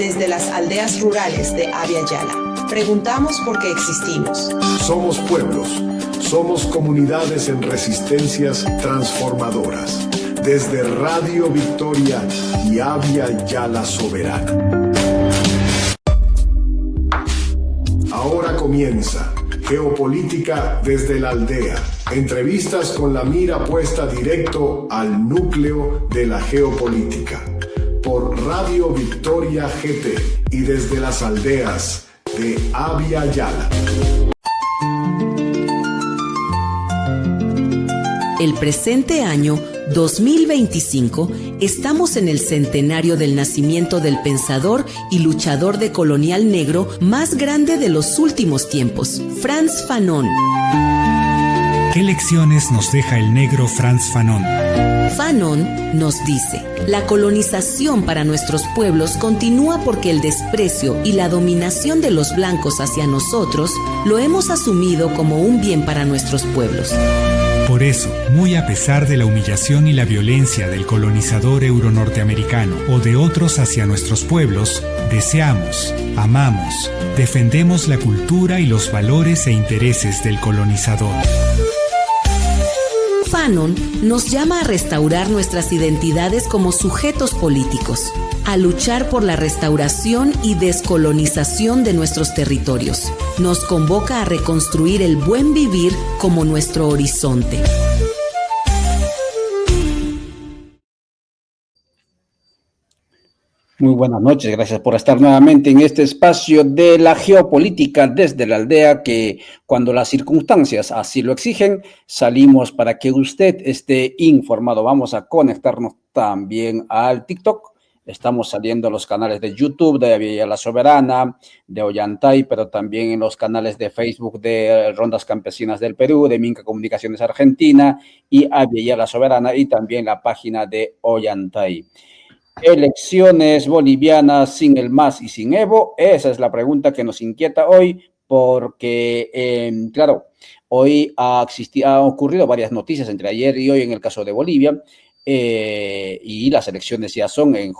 desde las aldeas rurales de Abya Yala. Preguntamos por qué existimos. Somos pueblos, somos comunidades en resistencias transformadoras. Desde Radio Victoria y Abya Yala Soberana. Ahora comienza Geopolítica desde la aldea. Entrevistas con la mira puesta directo al núcleo de la geopolítica. Por Radio Victoria GT y desde las aldeas de Abya Yala. El presente año 2025 estamos en el centenario del nacimiento del pensador y luchador decolonial negro más grande de los últimos tiempos, Frantz Fanon. ¿Qué lecciones nos deja el negro Frantz Fanon? Fanon nos dice, la colonización para nuestros pueblos continúa porque el desprecio y la dominación de los blancos hacia nosotros lo hemos asumido como un bien para nuestros pueblos. Por eso, muy a pesar de la humillación y la violencia del colonizador euronorteamericano o de otros hacia nuestros pueblos, deseamos, amamos, defendemos la cultura y los valores e intereses del colonizador. Fanon nos llama a restaurar nuestras identidades como sujetos políticos, a luchar por la restauración y descolonización de nuestros territorios. Nos convoca a reconstruir el buen vivir como nuestro horizonte. Muy buenas noches, gracias por estar nuevamente en este espacio de la geopolítica desde la aldea, que cuando las circunstancias así lo exigen, salimos para que usted esté informado. Vamos a conectarnos también al TikTok. Estamos saliendo a los canales de YouTube de Abya Yala Soberana, de Ollantay, pero también en los canales de Facebook de Rondas Campesinas del Perú, de Minca Comunicaciones Argentina y Abya Yala Soberana, y también la página de Ollantay. Elecciones bolivianas sin el MAS y sin Evo, esa es la pregunta que nos inquieta hoy, porque, claro, hoy ha ocurrido varias noticias entre ayer y hoy en el caso de Bolivia, y las elecciones ya son en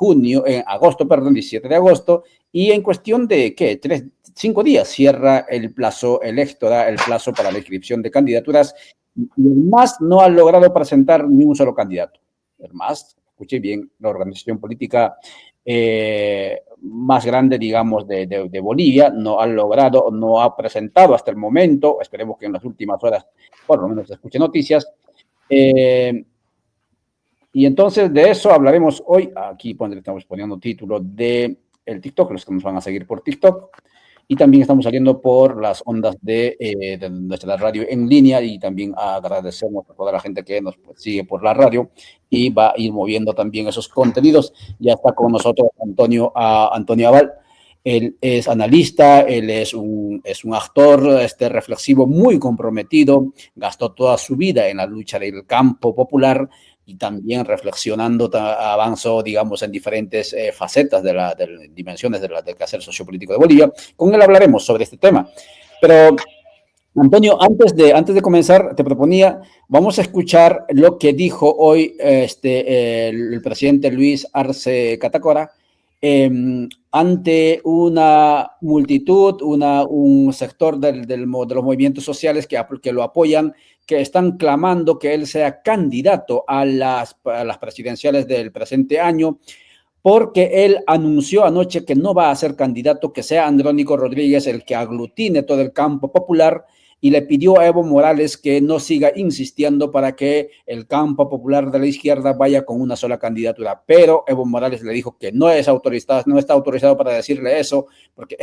agosto, 17 de agosto, y en cuestión de, 5 días cierra el plazo electoral, el plazo para la inscripción de candidaturas, y el MAS no ha logrado presentar ni un solo candidato. El MAS, escuché bien, la organización política más grande, digamos, de Bolivia, no ha presentado hasta el momento, esperemos que en las últimas horas por lo menos se escuchen noticias, y entonces de eso hablaremos hoy. Aquí estamos poniendo título de el TikTok, los que nos van a seguir por TikTok. Y también estamos saliendo por las ondas de nuestra radio en línea, y también agradecemos a toda la gente que nos sigue por la radio y va a ir moviendo también esos contenidos. Ya está con nosotros Antonio Abal. Él es analista, él es un actor reflexivo muy comprometido, gastó toda su vida en la lucha del campo popular y también reflexionando, avanzó, digamos, en diferentes facetas de dimensiones del quehacer sociopolítico de Bolivia. Con él hablaremos sobre este tema. Pero, Antonio, antes de comenzar, te proponía, vamos a escuchar lo que dijo hoy el presidente Luis Arce Catacora, ante una multitud, un sector de los movimientos sociales que lo apoyan, que están clamando que él sea candidato a las presidenciales del presente año, porque él anunció anoche que no va a ser candidato, que sea Andrónico Rodríguez el que aglutine todo el campo popular, y le pidió a Evo Morales que no siga insistiendo para que el campo popular de la izquierda vaya con una sola candidatura. Pero Evo Morales le dijo que no está autorizado para decirle eso, porque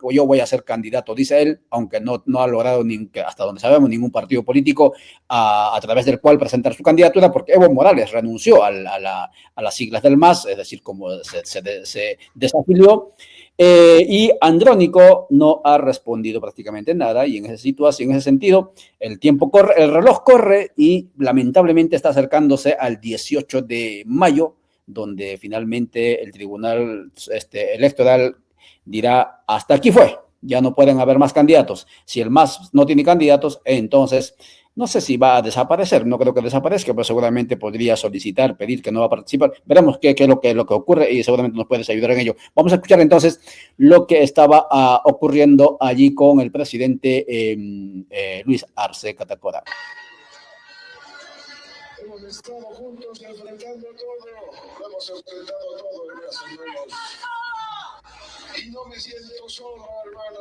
yo voy a ser candidato, dice él, aunque no ha logrado, hasta donde sabemos, ningún partido político a través del cual presentar su candidatura, porque Evo Morales renunció a las siglas del MAS, es decir, como se desafilió. Y Andrónico no ha respondido prácticamente nada, y en ese sentido el tiempo corre, el reloj corre, y lamentablemente está acercándose al 18 de mayo, donde finalmente el Tribunal Electoral dirá: hasta aquí fue, ya no pueden haber más candidatos. Si el MAS no tiene candidatos, entonces No sé si va a desaparecer, no creo que desaparezca, pero seguramente podría solicitar, pedir que no va a participar. Veremos qué es lo que ocurre y seguramente nos puedes ayudar en ello. Vamos a escuchar entonces lo que estaba ocurriendo allí con el presidente Luis Arce Catacora. Hemos estado juntos enfrentando todo, lo hemos enfrentado todo, hermanos. Y no me siento solo, hermano.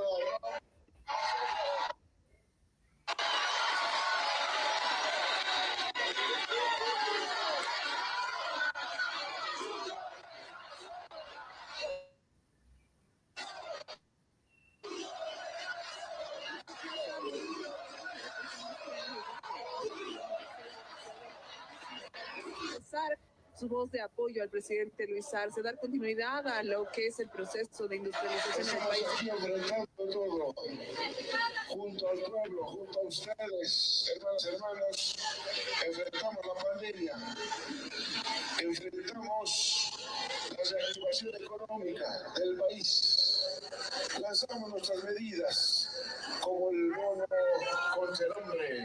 Su voz de apoyo al presidente Luis Arce, dar continuidad a lo que es el proceso de industrialización en el país. Todo, junto al pueblo, junto a ustedes, hermanos, enfrentamos la pandemia, enfrentamos la reactivación económica del país, lanzamos nuestras medidas, como el bono contra el hambre.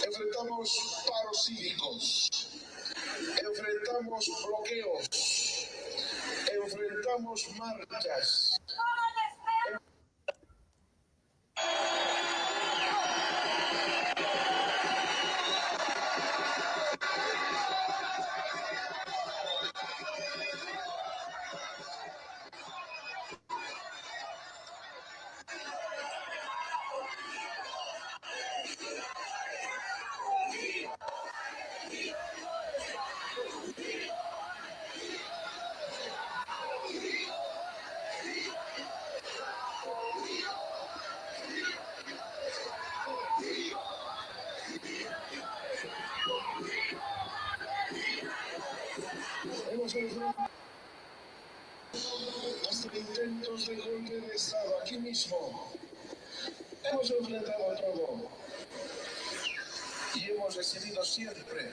Enfrentamos paros cívicos, enfrentamos bloqueos, enfrentamos marchas. Hasta intentos de golpe de Estado aquí mismo. Hemos enfrentado todo y hemos recibido siempre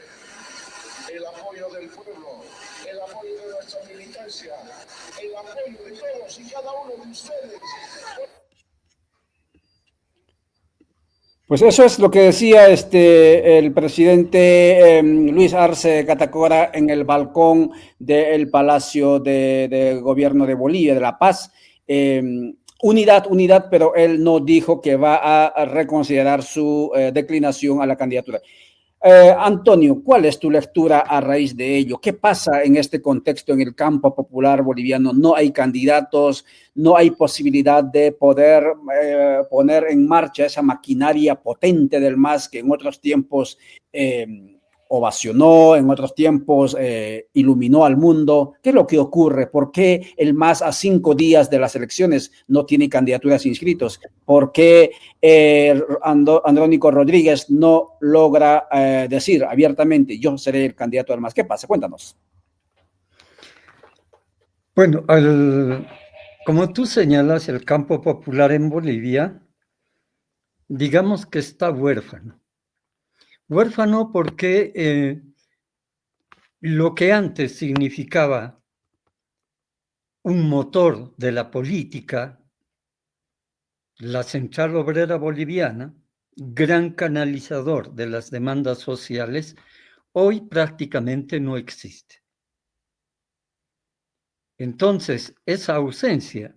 el apoyo del pueblo, el apoyo de nuestra militancia, el apoyo de todos y cada uno de ustedes. Pues eso es lo que decía el presidente Luis Arce Catacora en el balcón del Palacio de Gobierno de Bolivia, de La Paz. Unidad, pero él no dijo que va a reconsiderar su declinación a la candidatura. Antonio, ¿cuál es tu lectura a raíz de ello? ¿Qué pasa en este contexto en el campo popular boliviano? No hay candidatos, no hay posibilidad de poder poner en marcha esa maquinaria potente del MAS que en otros tiempos ovacionó, en otros tiempos iluminó al mundo. ¿Qué es lo que ocurre? ¿Por qué el MAS a 5 días de las elecciones no tiene candidaturas inscritos? ¿Por qué Andrónico Rodríguez no logra decir abiertamente yo seré el candidato al MAS? ¿Qué pasa? Cuéntanos. Bueno, como tú señalas, el campo popular en Bolivia, digamos que está huérfano. Huérfano porque lo que antes significaba un motor de la política, la Central Obrera Boliviana, gran canalizador de las demandas sociales, hoy prácticamente no existe. Entonces, esa ausencia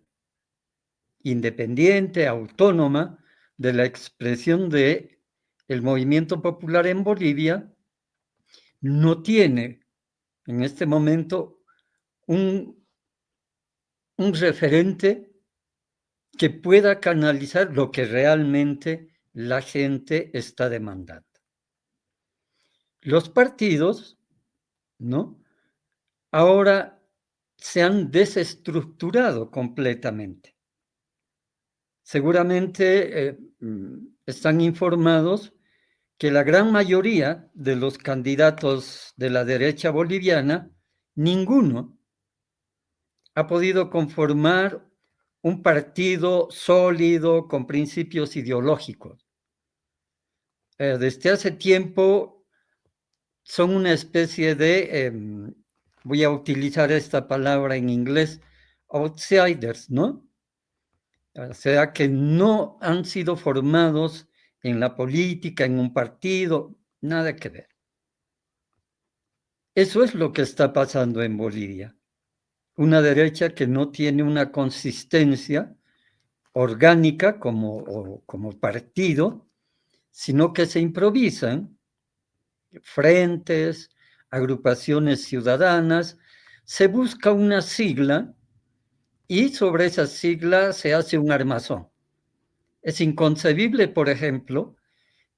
independiente, autónoma, de la expresión del movimiento popular en Bolivia, no tiene en este momento un referente que pueda canalizar lo que realmente la gente está demandando. Los partidos, ¿no?, ahora se han desestructurado completamente. Seguramente están informados que la gran mayoría de los candidatos de la derecha boliviana, ninguno ha podido conformar un partido sólido con principios ideológicos. Desde hace tiempo son una especie de, voy a utilizar esta palabra en inglés, outsiders, ¿no? O sea, que no han sido formados en la política, en un partido, nada que ver. Eso es lo que está pasando en Bolivia. Una derecha que no tiene una consistencia orgánica como partido, sino que se improvisan frentes, agrupaciones ciudadanas, se busca una sigla y sobre esa sigla se hace un armazón. Es inconcebible, por ejemplo,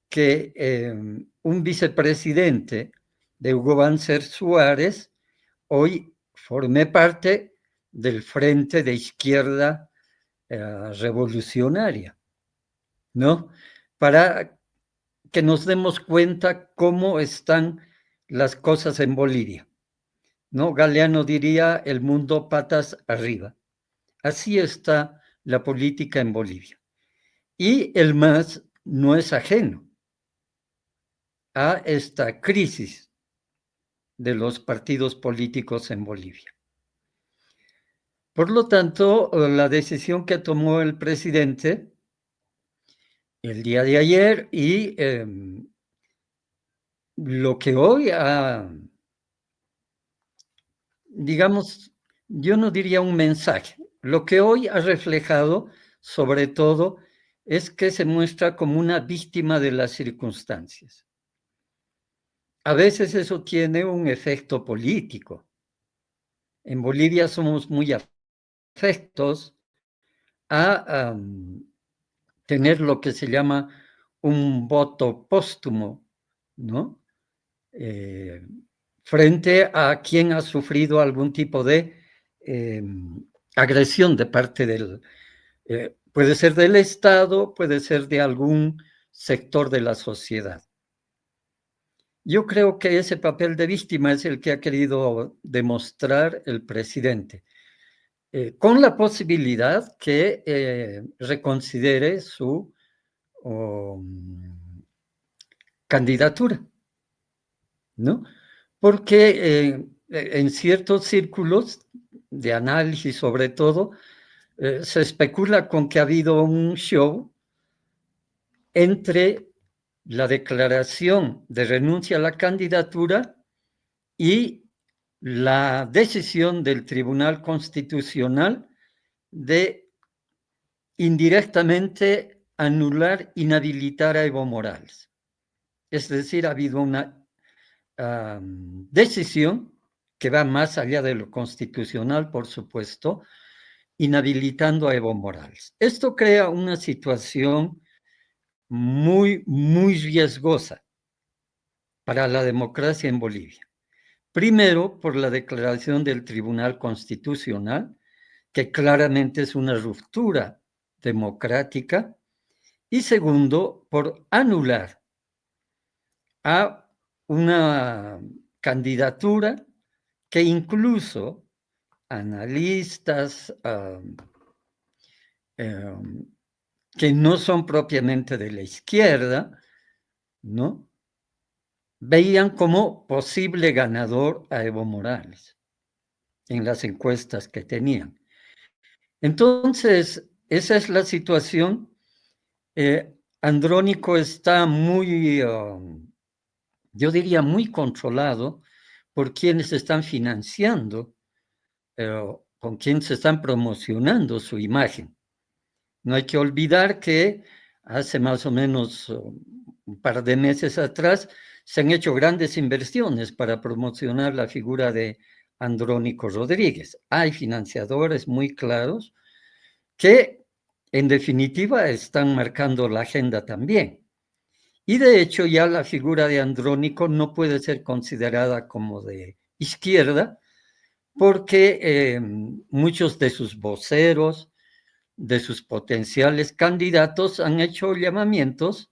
que un vicepresidente de Hugo Banzer Suárez hoy forme parte del Frente de Izquierda Revolucionaria, ¿no? Para que nos demos cuenta cómo están las cosas en Bolivia, ¿no? Galeano diría el mundo patas arriba. Así está la política en Bolivia. Y el MAS no es ajeno a esta crisis de los partidos políticos en Bolivia. Por lo tanto, la decisión que tomó el presidente el día de ayer y lo que hoy digamos, yo no diría un mensaje, lo que hoy ha reflejado sobre todo es que se muestra como una víctima de las circunstancias. A veces eso tiene un efecto político. En Bolivia somos muy afectos a tener lo que se llama un voto póstumo, ¿no? Frente a quien ha sufrido algún tipo de agresión de parte del, puede ser del Estado, puede ser de algún sector de la sociedad. Yo creo que ese papel de víctima es el que ha querido demostrar el presidente, con la posibilidad que reconsidere su candidatura, ¿no? Porque en ciertos círculos de análisis, sobre todo, se especula con que ha habido un show entre la declaración de renuncia a la candidatura y la decisión del Tribunal Constitucional de indirectamente anular, inhabilitar a Evo Morales. Es decir, ha habido una decisión que va más allá de lo constitucional, por supuesto, inhabilitando a Evo Morales. Esto crea una situación muy, muy riesgosa para la democracia en Bolivia. Primero, por la declaración del Tribunal Constitucional, que claramente es una ruptura democrática, y segundo, por anular a una candidatura que incluso analistas que no son propiamente de la izquierda, ¿no?, veían como posible ganador a Evo Morales en las encuestas que tenían. Entonces, esa es la situación. Andrónico está muy, yo diría, muy controlado por quienes están financiando, con quienes están promocionando su imagen. No hay que olvidar que hace más o menos un par de meses atrás se han hecho grandes inversiones para promocionar la figura de Andrónico Rodríguez. Hay financiadores muy claros que, en definitiva, están marcando la agenda también. Y de hecho, ya la figura de Andrónico no puede ser considerada como de izquierda, porque muchos de sus voceros, de sus potenciales candidatos, han hecho llamamientos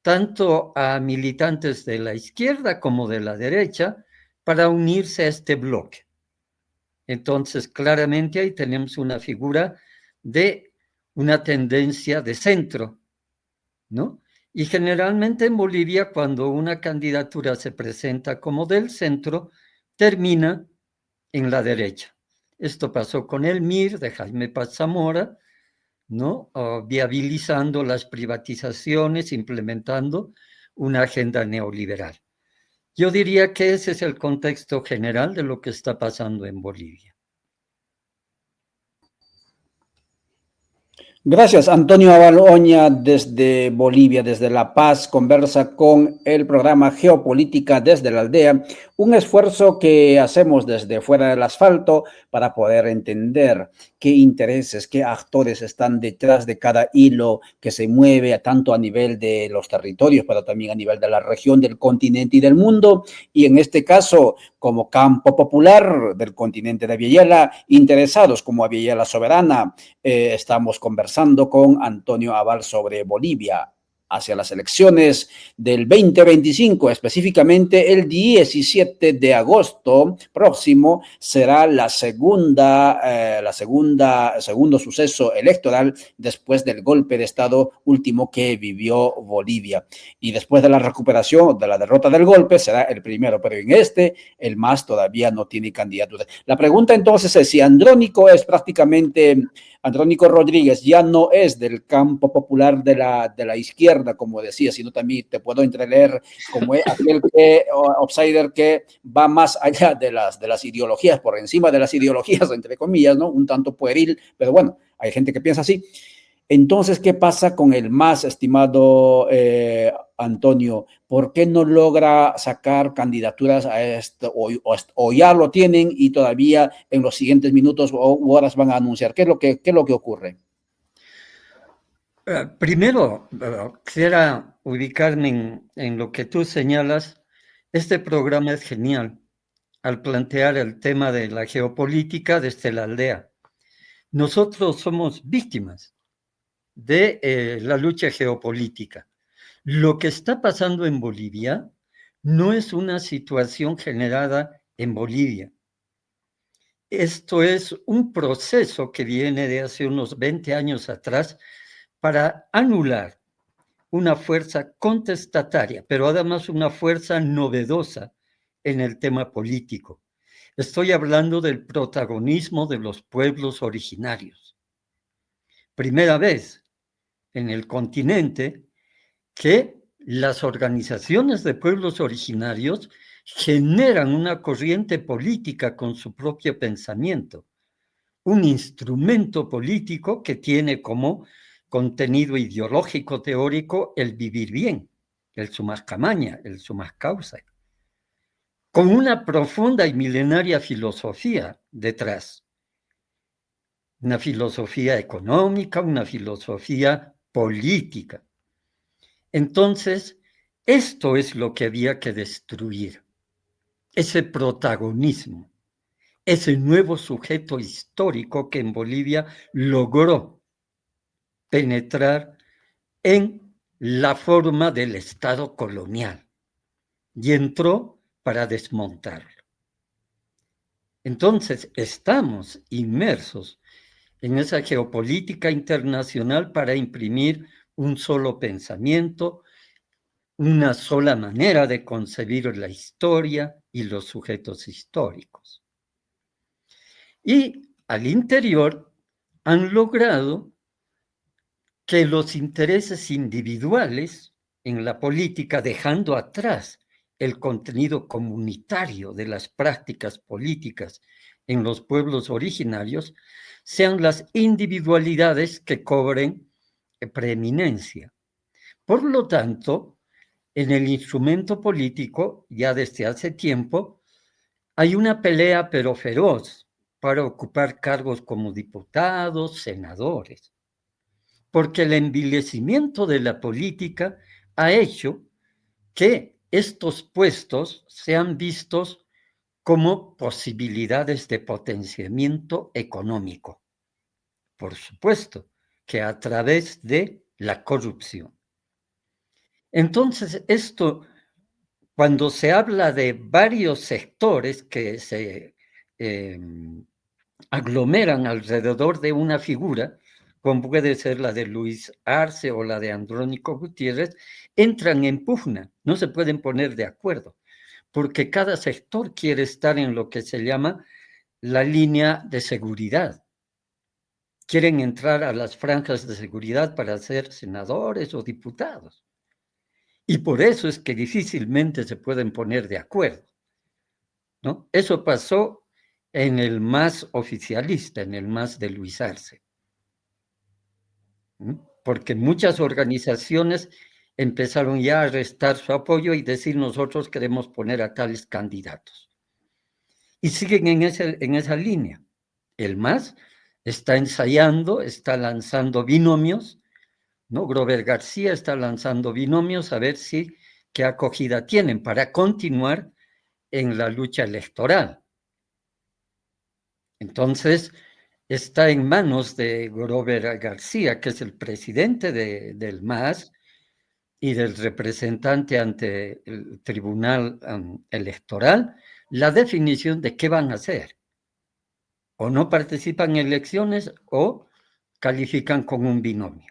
tanto a militantes de la izquierda como de la derecha para unirse a este bloque. Entonces, claramente ahí tenemos una figura de una tendencia de centro, ¿no? Y generalmente en Bolivia, cuando una candidatura se presenta como del centro, termina en la derecha. Esto pasó con el MIR de Jaime Paz Zamora, ¿no? Viabilizando las privatizaciones, implementando una agenda neoliberal. Yo diría que ese es el contexto general de lo que está pasando en Bolivia. Gracias, Antonio Avaloña desde Bolivia, desde La Paz, conversa con el programa Geopolítica desde la Aldea, un esfuerzo que hacemos desde fuera del asfalto para poder entender qué intereses, qué actores están detrás de cada hilo que se mueve tanto a nivel de los territorios, pero también a nivel de la región, del continente y del mundo. Y en este caso, como campo popular del continente de Aviala, interesados como Aviala Soberana, estamos conversando con Antonio Aval sobre Bolivia hacia las elecciones del 2025, específicamente el 17 de agosto próximo será segundo suceso electoral después del golpe de Estado último que vivió Bolivia. Y después de la recuperación, de la derrota del golpe, será el primero, pero en el MAS todavía no tiene candidatura. La pregunta entonces es si Andrónico Rodríguez ya no es del campo popular de la izquierda, como decía, sino también te puedo entreleer como aquel outsider que va más allá de las ideologías, por encima de las ideologías, entre comillas, ¿no? Un tanto pueril, pero bueno, hay gente que piensa así. Entonces, ¿qué pasa con el MAS, estimado Antonio? ¿Por qué no logra sacar candidaturas a esto? O ya lo tienen y todavía en los siguientes minutos u horas van a anunciar. ¿Qué es lo que ocurre? Primero, quisiera ubicarme en lo que tú señalas. Este programa es genial al plantear el tema de la geopolítica desde la aldea. Nosotros somos víctimas de la lucha geopolítica. Lo que está pasando en Bolivia no es una situación generada en Bolivia. Esto es un proceso que viene de hace unos 20 años atrás para anular una fuerza contestataria, pero además una fuerza novedosa en el tema político. Estoy hablando del protagonismo de los pueblos originarios. Primera vez en el continente que las organizaciones de pueblos originarios generan una corriente política con su propio pensamiento, un instrumento político que tiene como contenido ideológico teórico el vivir bien, el sumascamaña, el sumascausa, con una profunda y milenaria filosofía detrás. Una filosofía económica, una filosofía política. Entonces, esto es lo que había que destruir, ese protagonismo, ese nuevo sujeto histórico que en Bolivia logró penetrar en la forma del Estado colonial y entró para desmontarlo. Entonces, estamos inmersos en esa geopolítica internacional para imprimir un solo pensamiento, una sola manera de concebir la historia y los sujetos históricos. Y al interior han logrado que los intereses individuales en la política, dejando atrás el contenido comunitario de las prácticas políticas en los pueblos originarios, sean las individualidades que cobren preeminencia. Por lo tanto, en el instrumento político, ya desde hace tiempo, hay una pelea pero feroz para ocupar cargos como diputados, senadores, porque el envilecimiento de la política ha hecho que estos puestos sean vistos como posibilidades de potenciamiento económico. Por supuesto que a través de la corrupción. Entonces, esto, cuando se habla de varios sectores que se aglomeran alrededor de una figura, como puede ser la de Luis Arce o la de Andrónico Gutiérrez, entran en pugna, no se pueden poner de acuerdo, porque cada sector quiere estar en lo que se llama la línea de seguridad, quieren entrar a las franjas de seguridad para ser senadores o diputados. Y por eso es que difícilmente se pueden poner de acuerdo, ¿no? Eso pasó en el MAS oficialista, en el MAS de Luis Arce, ¿no? Porque muchas organizaciones empezaron ya a restar su apoyo y decir nosotros queremos poner a tales candidatos. Y siguen en esa línea. El MAS está ensayando, está lanzando binomios, ¿no? Grover García está lanzando binomios a ver qué acogida tienen para continuar en la lucha electoral. Entonces, está en manos de Grover García, que es el presidente del MAS y del representante ante el Tribunal Electoral, la definición de qué van a hacer. O no participan en elecciones o califican con un binomio.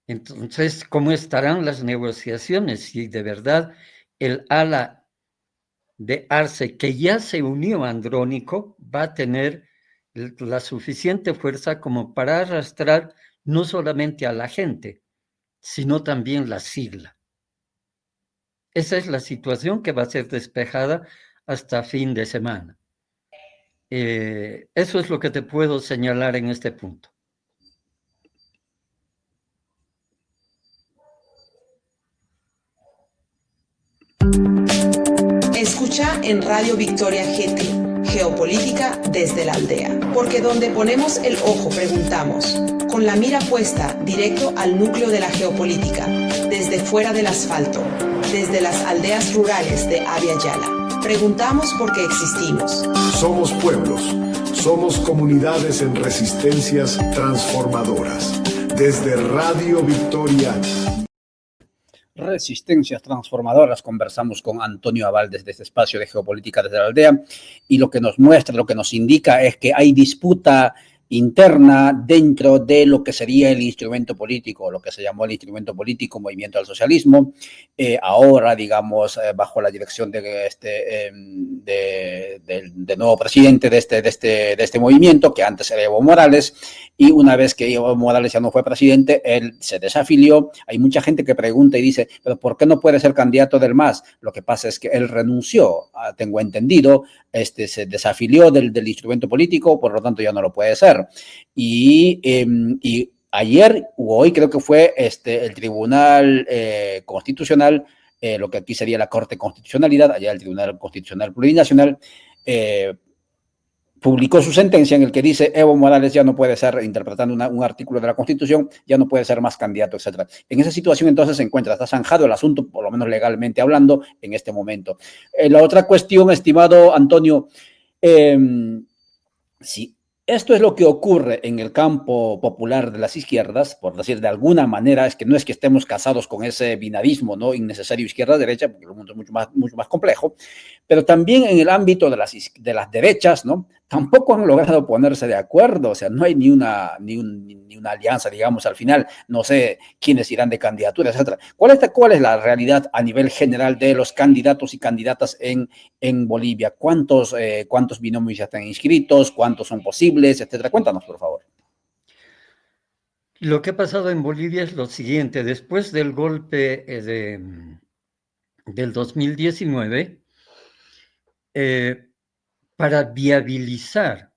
Entonces, ¿cómo estarán las negociaciones si de verdad el ala de Arce, que ya se unió a Andrónico, va a tener la suficiente fuerza como para arrastrar no solamente a la gente, sino también la sigla? Esa es la situación que va a ser despejada hasta fin de semana. Eso es lo que te puedo señalar en este punto. Escucha en Radio Victoria GT, Geopolítica desde la aldea. Porque donde ponemos el ojo preguntamos, con la mira puesta directo al núcleo de la geopolítica, desde fuera del asfalto, desde las aldeas rurales de Abya Yala. Preguntamos por qué existimos. Somos pueblos, somos comunidades en resistencias transformadoras. Desde Radio Victoria. Resistencias transformadoras. Conversamos con Antonio Abal desde este espacio de Geopolítica desde la aldea, y lo que nos muestra, lo que nos indica es que hay disputa interna dentro de lo que sería el instrumento político, lo que se llamó el instrumento político Movimiento al Socialismo, ahora, digamos, bajo la dirección del nuevo presidente de este movimiento, que antes era Evo Morales, y una vez que Evo Morales ya no fue presidente, él se desafilió. Hay mucha gente que pregunta y dice, ¿pero por qué no puede ser candidato del MAS? Lo que pasa es que él renunció, tengo entendido, se desafilió del instrumento político, por lo tanto ya no lo puede ser. Y ayer o hoy creo que fue el Tribunal Constitucional, lo que aquí sería la Corte Constitucionalidad, allá el Tribunal Constitucional Plurinacional, publicó su sentencia en el que dice Evo Morales ya no puede ser, interpretando un artículo de la Constitución, ya no puede ser más candidato, etc. En esa situación entonces se encuentra, está zanjado el asunto, por lo menos legalmente hablando, en este momento. La otra cuestión, estimado Antonio, si esto es lo que ocurre en el campo popular de las izquierdas, por decir de alguna manera, es que no es que estemos casados con ese binarismo, ¿no?, innecesario izquierda-derecha, porque el mundo es mucho más complejo, pero también en el ámbito de las derechas, ¿no?, tampoco han logrado ponerse de acuerdo. O sea, no hay ni una alianza, digamos, al final. No sé quiénes irán de candidatura, etcétera. ¿Cuál es la realidad a nivel general de los candidatos y candidatas en Bolivia? ¿Cuántos binomios ya están inscritos? ¿Cuántos son posibles, etcétera? Cuéntanos, por favor. Lo que ha pasado en Bolivia es lo siguiente. Después del golpe del 2019, para viabilizar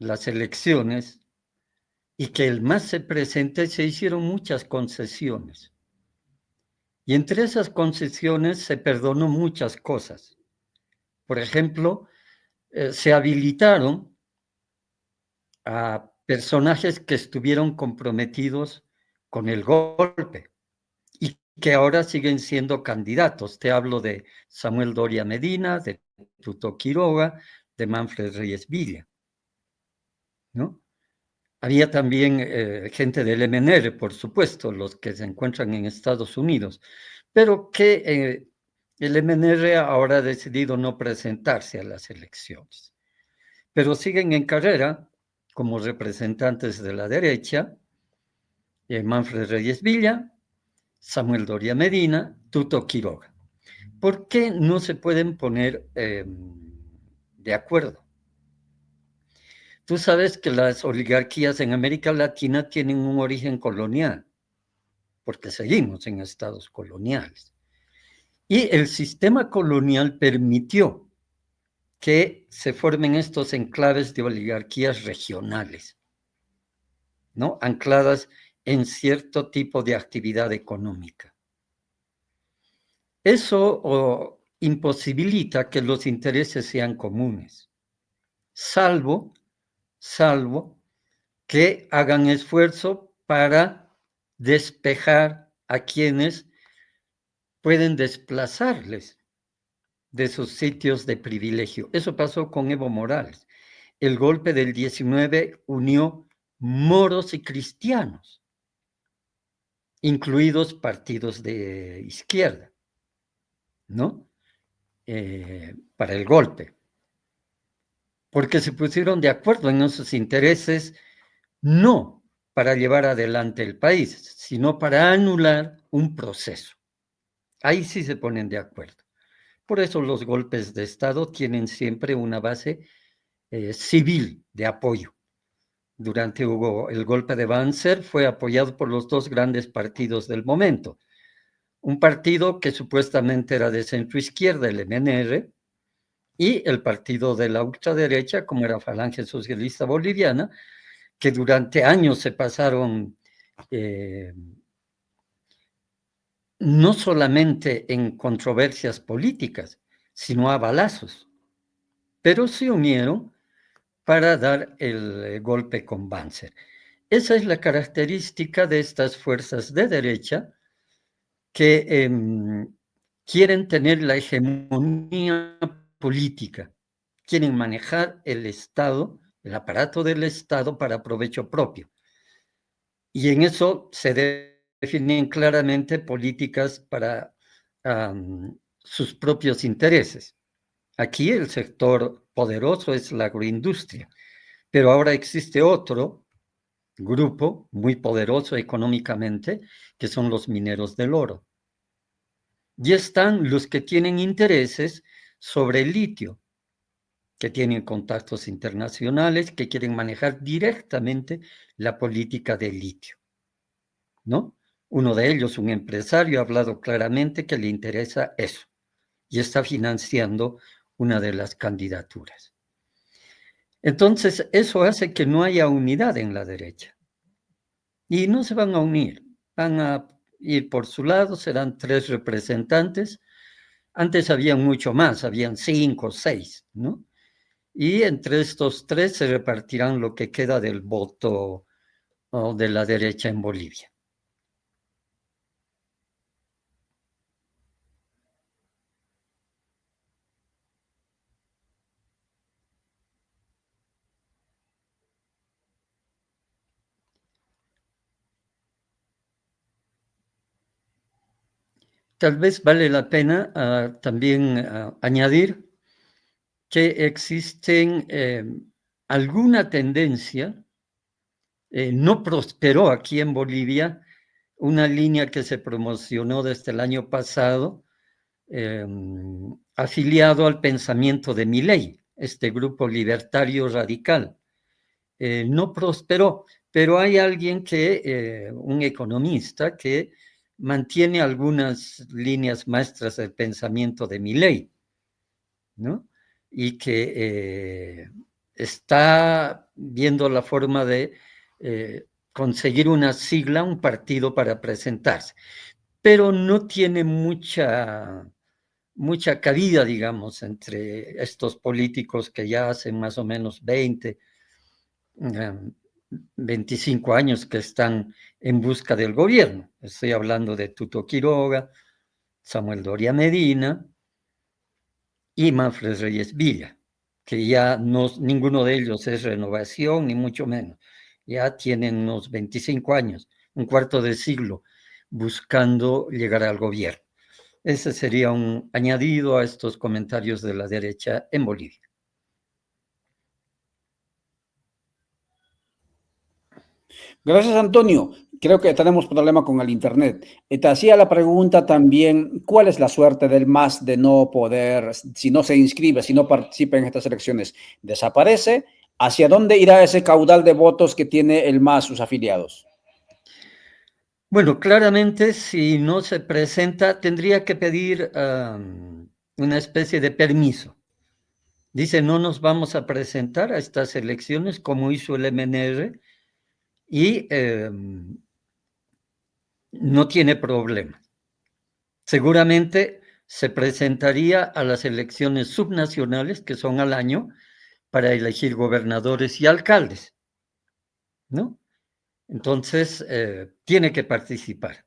las elecciones y que el MAS se presente, se hicieron muchas concesiones. Y entre esas concesiones se perdonó muchas cosas. Por ejemplo, se habilitaron a personajes que estuvieron comprometidos con el golpe y que ahora siguen siendo candidatos. Te hablo de Samuel Doria Medina, de Tuto Quiroga, de Manfred Reyes Villa, ¿no? Había también gente del MNR, por supuesto, los que se encuentran en Estados Unidos, pero que el MNR ahora ha decidido no presentarse a las elecciones. Pero siguen en carrera como representantes de la derecha, Manfred Reyes Villa, Samuel Doria Medina, Tuto Quiroga. ¿Por qué no se pueden poner de acuerdo? Tú sabes que las oligarquías en América Latina tienen un origen colonial, porque seguimos en estados coloniales. Y el sistema colonial permitió que se formen estos enclaves de oligarquías regionales, ¿no? Ancladas en cierto tipo de actividad económica. Eso imposibilita que los intereses sean comunes, salvo que hagan esfuerzo para despejar a quienes pueden desplazarles de sus sitios de privilegio. Eso pasó con Evo Morales. El golpe del 19 unió moros y cristianos, incluidos partidos de izquierda, ¿no? Para el golpe. Porque se pusieron de acuerdo en esos intereses, no para llevar adelante el país, sino para anular un proceso. Ahí sí se ponen de acuerdo. Por eso los golpes de Estado tienen siempre una base civil de apoyo. Durante el golpe de Banzer fue apoyado por los dos grandes partidos del momento. Un partido que supuestamente era de centro izquierda, el MNR, y el partido de la ultraderecha, como era Falange Socialista Boliviana, que durante años se pasaron no solamente en controversias políticas, sino a balazos, pero se unieron para dar el golpe con Banzer. Esa es la característica de estas fuerzas de derecha que quieren tener la hegemonía política, quieren manejar el Estado, el aparato del Estado para provecho propio. Y en eso se definen claramente políticas para sus propios intereses. Aquí el sector poderoso es la agroindustria, pero ahora existe otro grupo muy poderoso económicamente, que son los mineros del oro. Y están los que tienen intereses sobre el litio, que tienen contactos internacionales, que quieren manejar directamente la política del litio, ¿no? Uno de ellos, un empresario, ha hablado claramente que le interesa eso y está financiando una de las candidaturas. Entonces, eso hace que no haya unidad en la derecha. Y no se van a unir, van a ir por su lado, serán 3 representantes. Antes habían mucho más, habían 5 o 6, ¿no? Y entre estos 3 se repartirán lo que queda del voto de la derecha en Bolivia. Tal vez vale la pena también añadir que existen alguna tendencia, no prosperó aquí en Bolivia, una línea que se promocionó desde el año pasado, afiliado al pensamiento de Milei, este grupo libertario radical. No prosperó, pero hay alguien un economista que mantiene algunas líneas maestras del pensamiento de Milei, ¿no? Y que está viendo la forma de conseguir una sigla, un partido para presentarse, pero no tiene mucha cabida, digamos, entre estos políticos que ya hacen más o menos 25 años que están en busca del gobierno. Estoy hablando de Tuto Quiroga, Samuel Doria Medina y Manfred Reyes Villa, que ya ninguno de ellos es renovación, ni mucho menos. Ya tienen unos 25 años, un cuarto de siglo, buscando llegar al gobierno. Ese sería un añadido a estos comentarios de la derecha en Bolivia. Gracias, Antonio. Creo que tenemos problema con el Internet. Te hacía la pregunta también, ¿cuál es la suerte del MAS de no poder, si no se inscribe, si no participa en estas elecciones? ¿Desaparece ¿Hacia dónde irá ese caudal de votos que tiene el MAS, sus afiliados? Bueno, claramente si no se presenta, tendría que pedir una especie de permiso. Dice, no nos vamos a presentar a estas elecciones como hizo el MNR y no tiene problema. Seguramente se presentaría a las elecciones subnacionales, que son al año, para elegir gobernadores y alcaldes, ¿no? Entonces, tiene que participar,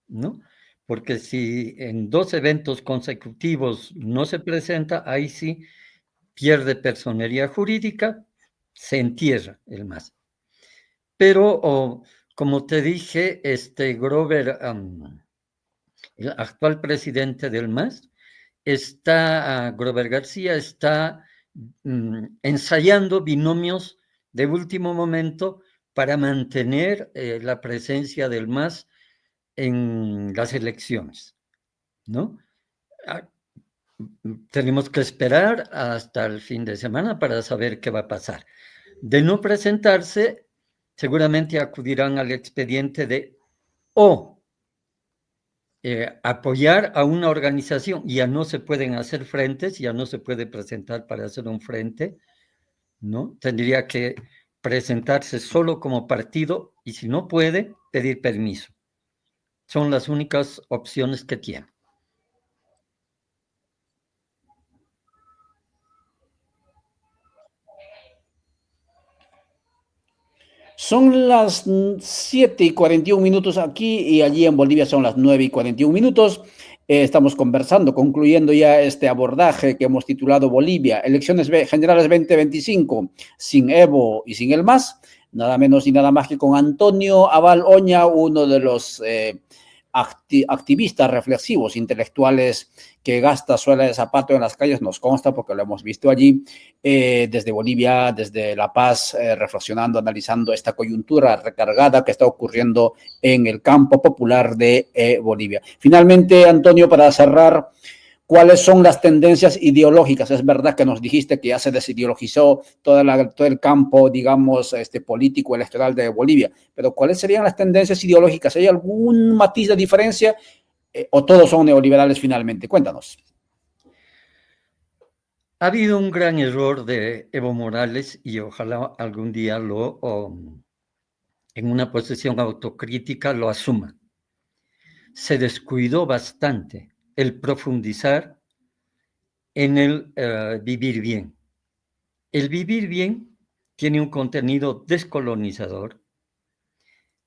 ¿no? Porque si en 2 eventos consecutivos no se presenta, ahí sí pierde personería jurídica, se entierra el MAS. Pero, como te dije, Grover, el actual presidente del MAS, Grover García, está ensayando binomios de último momento para mantener la presencia del MAS en las elecciones, ¿no? Tenemos que esperar hasta el fin de semana para saber qué va a pasar. De no presentarse, seguramente acudirán al expediente de apoyar a una organización. Ya no se pueden hacer frentes, ya no se puede presentar para hacer un frente, ¿no? Tendría que presentarse solo como partido y si no puede, pedir permiso. Son las únicas opciones que tiene. Son las 7:41 aquí y allí en Bolivia son las 9:41. Estamos conversando, concluyendo ya este abordaje que hemos titulado Bolivia, elecciones generales 2025, sin Evo y sin el MAS, nada menos y nada más que con Antonio Abal Oña, uno de los activistas reflexivos, intelectuales que gasta suela de zapato en las calles, nos consta porque lo hemos visto allí, desde Bolivia, desde La Paz, reflexionando, analizando esta coyuntura recargada que está ocurriendo en el campo popular de Bolivia. Finalmente, Antonio, para cerrar, ¿cuáles son las tendencias ideológicas? Es verdad que nos dijiste que ya se desideologizó todo el campo, digamos, político electoral de Bolivia, pero ¿cuáles serían las tendencias ideológicas? ¿Hay algún matiz de diferencia o todos son neoliberales finalmente? Cuéntanos. Ha habido un gran error de Evo Morales y ojalá algún día en una posición autocrítica lo asuma. Se descuidó bastante el profundizar en el vivir bien. El vivir bien tiene un contenido descolonizador,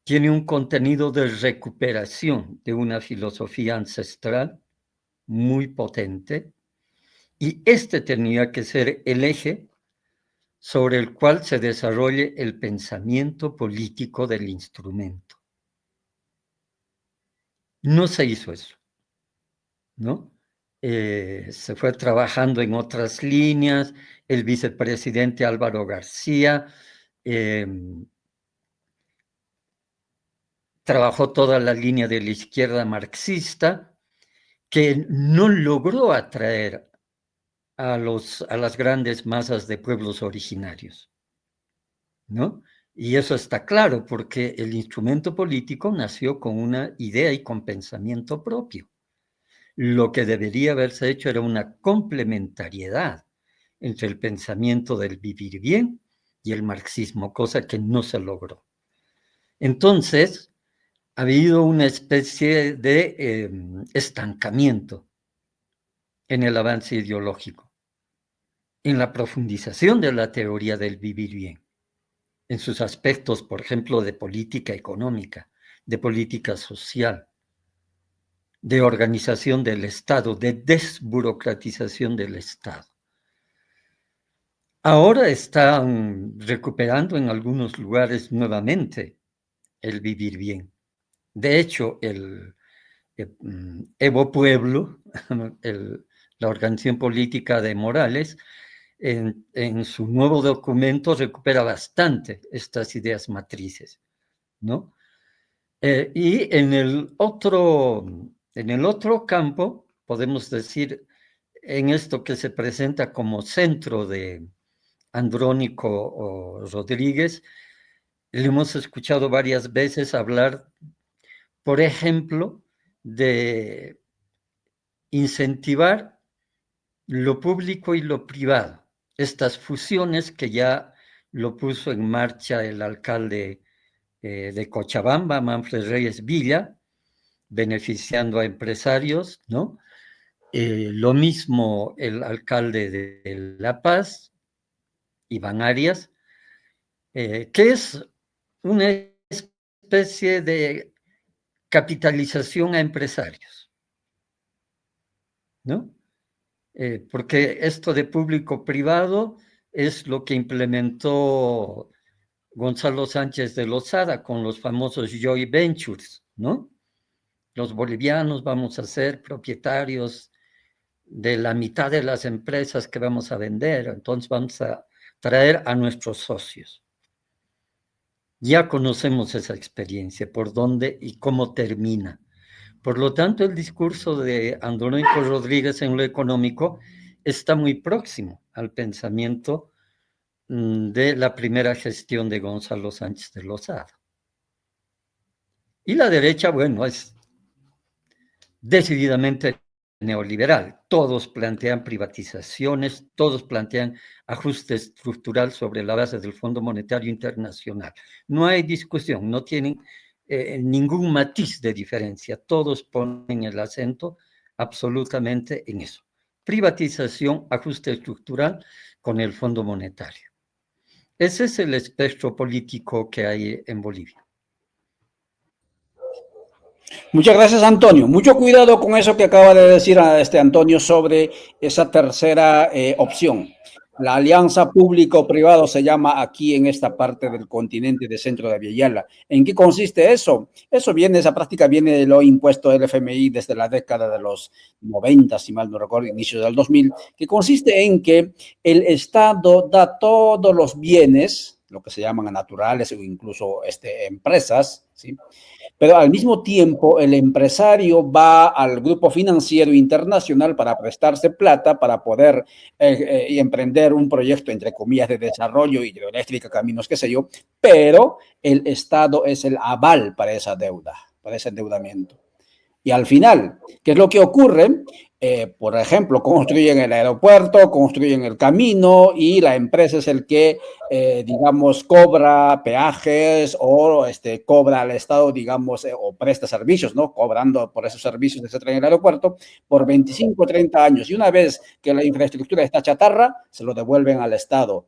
tiene un contenido de recuperación de una filosofía ancestral muy potente, y tenía que ser el eje sobre el cual se desarrolle el pensamiento político del instrumento. No se hizo eso, ¿no? Se fue trabajando en otras líneas. El vicepresidente Álvaro García trabajó toda la línea de la izquierda marxista, que no logró atraer a las grandes masas de pueblos originarios, ¿no? Y eso está claro, porque el instrumento político nació con una idea y con pensamiento propio. Lo que debería haberse hecho era una complementariedad entre el pensamiento del vivir bien y el marxismo, cosa que no se logró. Entonces, ha habido una especie de estancamiento en el avance ideológico, en la profundización de la teoría del vivir bien, en sus aspectos, por ejemplo, de política económica, de política social, de organización del Estado, de desburocratización del Estado. Ahora están recuperando en algunos lugares nuevamente el vivir bien. De hecho, el Evo Pueblo, la organización política de Morales, en su nuevo documento recupera bastante estas ideas matrices, ¿no? Y en el otro campo, podemos decir, en esto que se presenta como centro de Andrónico Rodríguez, le hemos escuchado varias veces hablar, por ejemplo, de incentivar lo público y lo privado, estas fusiones que ya lo puso en marcha el alcalde de Cochabamba, Manfred Reyes Villa, beneficiando a empresarios, ¿no? Lo mismo el alcalde de La Paz, Iván Arias, que es una especie de capitalización a empresarios, ¿no? Porque esto de público-privado es lo que implementó Gonzalo Sánchez de Lozada con los famosos joint ventures, ¿no? Los bolivianos vamos a ser propietarios de la mitad de las empresas que vamos a vender, entonces vamos a traer a nuestros socios. Ya conocemos esa experiencia, por dónde y cómo termina. Por lo tanto, el discurso de Andrónico Rodríguez en lo económico está muy próximo al pensamiento de la primera gestión de Gonzalo Sánchez de Lozada. Y la derecha, bueno, es decididamente neoliberal. Todos plantean privatizaciones, todos plantean ajuste estructural sobre la base del Fondo Monetario Internacional. No hay discusión, no tienen ningún matiz de diferencia. Todos ponen el acento absolutamente en eso. Privatización, ajuste estructural con el Fondo Monetario. Ese es el espectro político que hay en Bolivia. Muchas gracias, Antonio. Mucho cuidado con eso que acaba de decir Antonio sobre esa tercera opción. La alianza público-privado se llama aquí en esta parte del continente de centro de Vieyala. ¿En qué consiste eso? Esa práctica viene de lo impuesto del FMI desde la década de los 90, si mal no recuerdo, inicio del 2000, que consiste en que el Estado da todos los bienes, lo que se llaman naturales o incluso empresas, ¿sí? Pero al mismo tiempo el empresario va al grupo financiero internacional para prestarse plata para poder emprender un proyecto, entre comillas, de desarrollo, hidroeléctrica, caminos, qué sé yo, pero el Estado es el aval para esa deuda, para ese endeudamiento. Y al final, ¿qué es lo que ocurre? Por ejemplo, construyen el aeropuerto, construyen el camino y la empresa es el que, digamos, cobra peajes o cobra al Estado, digamos, o presta servicios, ¿no? Cobrando por esos servicios que se traen en el aeropuerto por 25 o 30 años. Y una vez que la infraestructura está chatarra, se lo devuelven al Estado.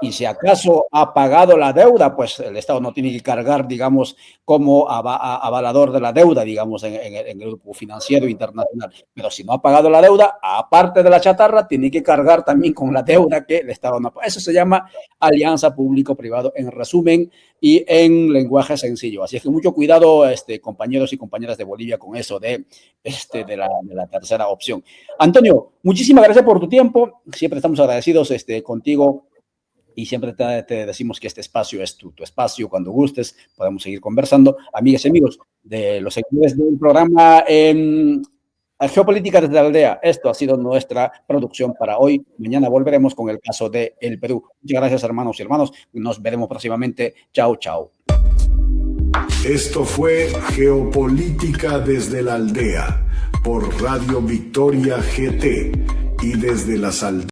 Y si acaso ha pagado la deuda, pues el Estado no tiene que cargar, digamos, como avalador de la deuda, digamos, en el grupo financiero internacional. Pero si no ha pagado la deuda, aparte de la chatarra, tiene que cargar también con la deuda que el Estado no paga. Eso se llama alianza público-privado, en resumen y en lenguaje sencillo. Así es que mucho cuidado, compañeros y compañeras de Bolivia, con eso de la tercera opción. Antonio, muchísimas gracias por tu tiempo. Siempre estamos agradecidos contigo. Y siempre te decimos que este espacio es tu espacio. Cuando gustes, podemos seguir conversando. Amigas y amigos de los seguidores del programa Geopolítica desde la Aldea, esto ha sido nuestra producción para hoy. Mañana volveremos con el caso de El Perú. Muchas gracias, hermanos y hermanos. Nos veremos próximamente. Chao, chao. Esto fue Geopolítica desde la Aldea por Radio Victoria GT y desde las aldeas.